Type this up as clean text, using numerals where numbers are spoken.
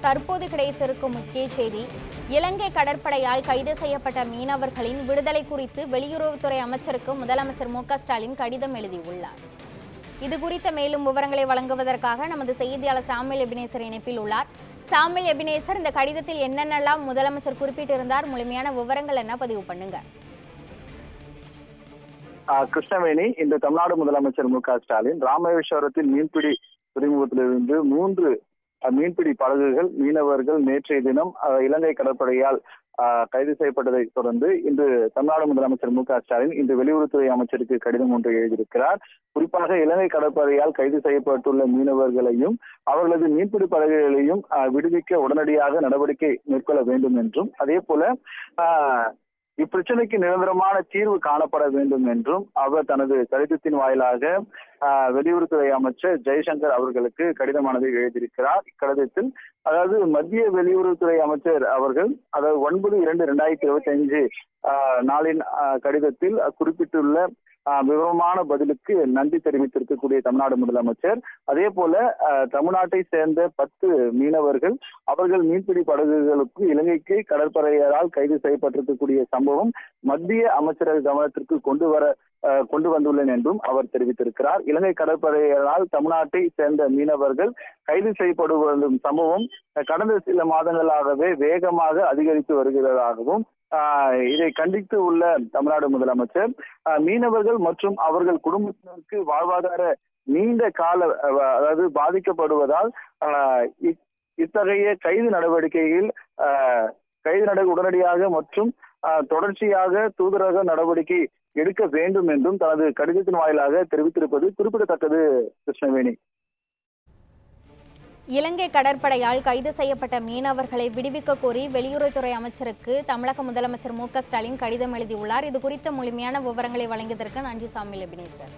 தற்போது கிடைத்திருக்கும் முக்கிய செய்தி, இலங்கை கடற்படையால் கைது செய்யப்பட்ட மீனவர்களின் விடுதலை குறித்து வெளியுறவுத்துறை அமைச்சருக்கு முதலமைச்சர் மு.க.ஸ்டாலின் கடிதம் எழுதியுள்ளார். இது குறித்த மேலும் விவரங்களை வழங்குவதற்காக நமது செய்தியாளர் சாமுவேல் எபினேசர் இணைப்பில் உள்ளார். சாமுவேல் எபினேசர், இந்த கடிதத்தில் என்னென்னலாம் முதலமைச்சர் குறிப்பிட்டிருந்தார், முழுமையான விவரங்கள் என்ன பதிவு பண்ணுங்க. கிருஷ்ணவேணி, இந்த தமிழ்நாடு முதலமைச்சர் மு.க.ஸ்டாலின் ராமேஸ்வரத்தில் மீன்பிடி துறைமுகத்திலிருந்து 3 மீன்பிடி படகுகள் மீனவர்கள் நேற்றைய தினம் இலங்கை கடற்படையால் கைது செய்யப்பட்டதை தொடர்ந்து இன்று தமிழ்நாடு முதலமைச்சர் மு.க.ஸ்டாலின் இன்று வெளியுறவுத்துறை அமைச்சருக்கு கடிதம் ஒன்றை எழுதியிருக்கிறார். குறிப்பாக இலங்கை கடற்படையால் கைது செய்யப்பட்டுள்ள மீனவர்களையும் அவர்களது மீன்பிடி படகுகளையும் விடுவிக்க உடனடியாக நடவடிக்கை மேற்கொள்ள வேண்டும் என்றும், அதே போல இப்பிரச்சனைக்கு நிரந்தரமான தீர்வு காணப்பட வேண்டும் என்றும் அவர் தனது கடிதத்தின் வாயிலாக வெளியுறவுத்துறை அமைச்சர் ஜெய்சங்கர் அவர்களுக்கு கடிதமானதை எழுதியிருக்கிறார். இக்கடிதத்தில் மத்திய வெளியுறவுத்துறை அமைச்சர் அவர்கள் 9/2/2025 நாளின் கடிதத்தில் குறிப்பிட்டுள்ள விவரமான பதிலுக்கு நன்றி தெரிவித்திருக்கக்கூடிய தமிழ்நாடு முதலமைச்சர், அதே போல தமிழ்நாட்டை சேர்ந்த 10 மீனவர்கள் அவர்கள் மீன்பிடி படகுகளுக்கு இலங்கைக்கு கடற்படையால் கைது செய்யப்பட்டிருக்கக்கூடிய சம்பவம் மத்திய அமைச்சரவை கவனத்திற்கு கொண்டு வந்துள்ளேன் என்றும் அவர் தெரிவித்திருக்கிறார். இலங்கை கடற்படையால் தமிழ்நாட்டை சேர்ந்த மீனவர்கள் கைது செய்யப்படும் சம்பவம் கடந்த சில மாதங்களாகவே வேகமாக அதிகரித்து வருகிறதாகவும், இதை கண்டித்து உள்ள தமிழ்நாடு முதலமைச்சர் மீனவர்கள் மற்றும் அவர்கள் குடும்பத்தினருக்கு வாழ்வாதார நீண்ட கால பாதிக்கப்படுவதால் இத்தகைய கைது நடவடிக்கையில் உடனடியாக மற்றும் தொடர்ச்சியாக தூதரக நடவடிக்கை எடுக்க வேண்டும் என்றும் தனது கடிதத்தின் வாயிலாக தெரிவித்திருப்பது குறிப்பிடத்தக்கது. கிருஷ்ணவேணி, இலங்கை கடற்படையால் கைது செய்யப்பட்ட மீனவர்களை விடுவிக்க கோரி வெளியுறவுத்துறை அமைச்சருக்கு தமிழக முதலமைச்சர் மு.க.ஸ்டாலின் கடிதம் எழுதியுள்ளார். இது குறித்த முழுமையான விவரங்களை வழங்கியதற்கு நன்றி சாமுவேல் எபினேசர்.